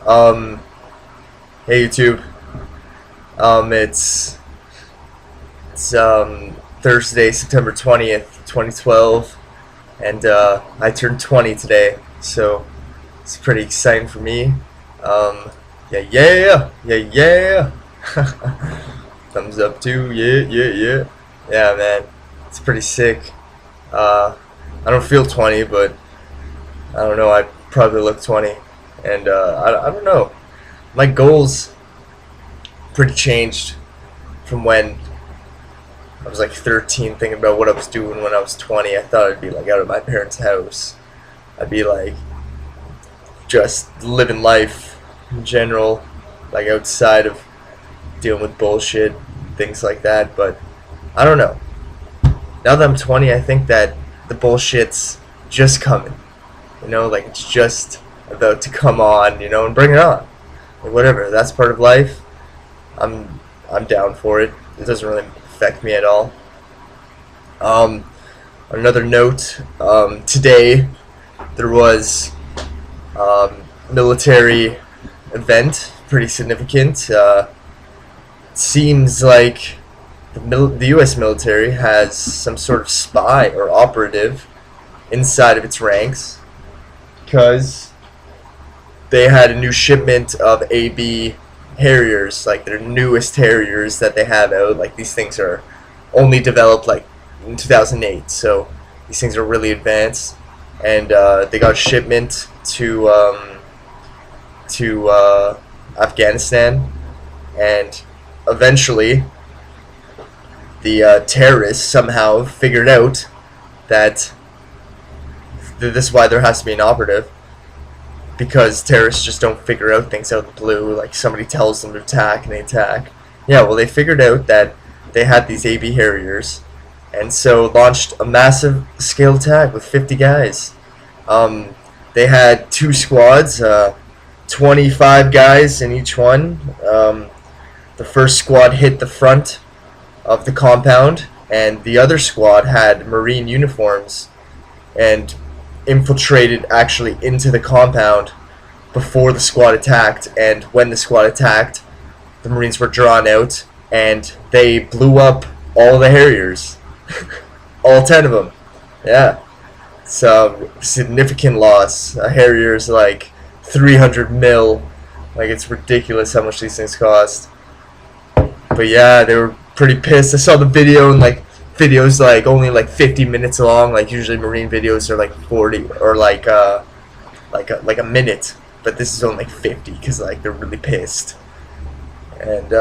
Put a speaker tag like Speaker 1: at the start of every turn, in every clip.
Speaker 1: Um, hey YouTube. It's Thursday, September 20th, 2012, and I turned 20 today, so it's pretty exciting for me. Um, yeah. Thumbs up too. Yeah, man. It's pretty sick. I don't feel 20, but I don't know. I probably look 20, and I don't know. My goals pretty changed from when I was like 13, thinking about what I was doing when I was 20. I thought I'd be like out of my parents' house. I'd be like just living life in general, like outside of dealing with bullshit, things like that. But I don't know. Now that I'm 20, I think that the bullshit's just coming. Like it's just about to come on, and bring it on. Like, whatever, that's part of life. I'm down for it. It doesn't really affect me at all. On another note, today there was military event, pretty significant. Seems like the U.S. military has some sort of spy or operative inside of its ranks, because they had a new shipment of AB-Harriers, like their newest Harriers that they have out. Like, these things are only developed like in 2008, so these things are really advanced. And they got a shipment to Afghanistan, and eventually the terrorists somehow figured out that this is why there has to be an operative, because terrorists just don't figure out things out of the blue. Like, somebody tells them to attack and they attack. Yeah, well, they figured out that they had these AB Harriers, and so launched a massive scale attack with 50 guys. They had two squads, 25 guys in each one. The first squad hit the front of the compound, and the other squad had Marine uniforms and infiltrated actually into the compound before the squad attacked. And when the squad attacked, the Marines were drawn out, and they blew up all the Harriers. All 10 of them. Yeah. It's a significant loss. A Harrier is like 300 mil. Like, it's ridiculous how much these things cost. But yeah, they were pretty pissed. I saw the video, and like, videos like only like 50 minutes long. Like, usually Marine videos are like 40 or like a minute, but this is only like 50, because like they're really pissed. And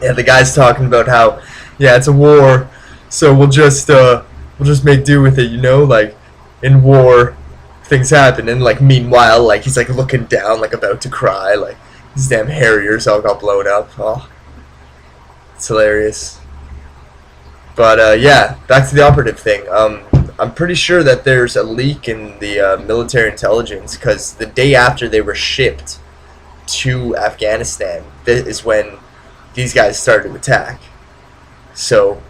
Speaker 1: yeah, the guy's talking about how, yeah, it's a war, so we'll just make do with it, like, in war things happen. And like, meanwhile, like, he's like looking down, like about to cry, like these damn Harriers all got blown up. Oh, it's hilarious. But yeah, back to the operative thing. I'm pretty sure that there's a leak in the military intelligence, because the day after they were shipped to Afghanistan, that is when these guys started to attack. So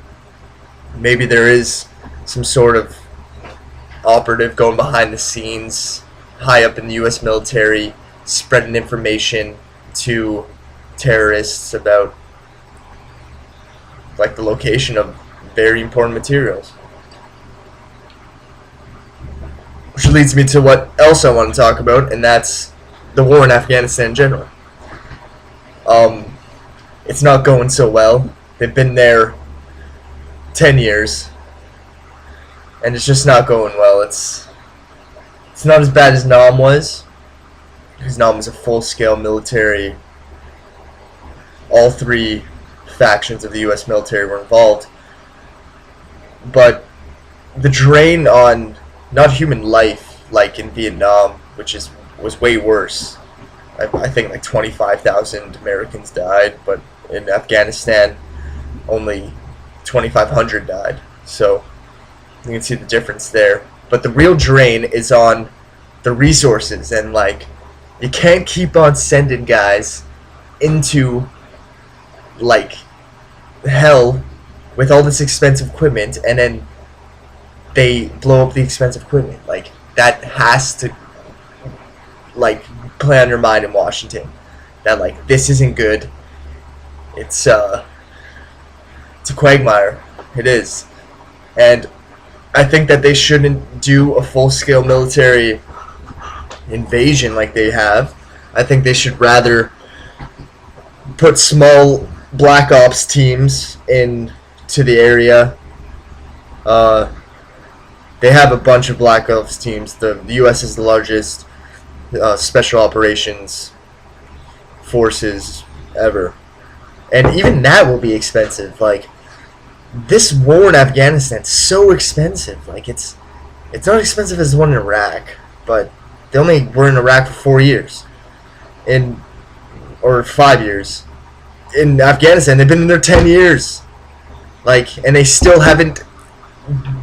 Speaker 1: maybe there is some sort of operative going behind the scenes, high up in the U.S. military, spreading information to terrorists about like the location of very important materials. Which leads me to what else I want to talk about, and that's the war in Afghanistan in general. It's not going so well. They've been there 10 years, and it's just not going well. It's not as bad as Nam was, because Nam was a full-scale military. All three factions of the U.S. military were involved. But the drain on not human life, like in Vietnam, which was way worse. I think like 25,000 Americans died, but in Afghanistan, only 2,500 died. So you can see the difference there. But the real drain is on the resources, and like, you can't keep on sending guys into like hell with all this expensive equipment, and then they blow up the expensive equipment. Like, that has to like play on your mind in Washington. That like this isn't good. It's a quagmire. It is, and I think that they shouldn't do a full-scale military invasion like they have. I think they should rather put small black ops teams into the area. They have a bunch of black ops teams. The U.S. is the largest special operations forces ever, and even that will be expensive. Like, this war in Afghanistan is so expensive. Like, it's not expensive as the one in Iraq, but they only were in Iraq for 4 years, or 5 years. In Afghanistan, they've been in there 10 years, like, and they still haven't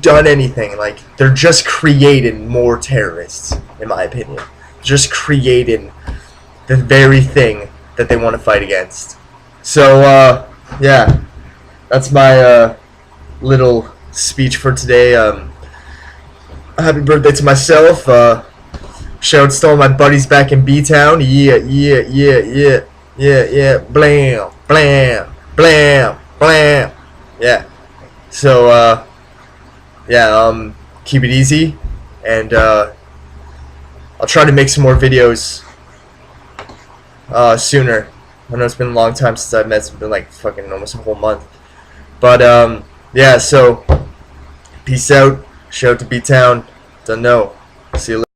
Speaker 1: done anything. Like, they're just creating more terrorists, in my opinion. Just creating the very thing that they want to fight against. So, yeah, that's my little speech for today. Happy birthday to myself. Shout out to all my buddies back in B-Town. Yeah, blam, blam, blam, blam. Yeah. So, yeah, keep it easy, and I'll try to make some more videos sooner. I know it's been a long time since I've met. It's been like fucking almost a whole month. But yeah, so peace out. Shout out to B-Town. Don't know. See you later.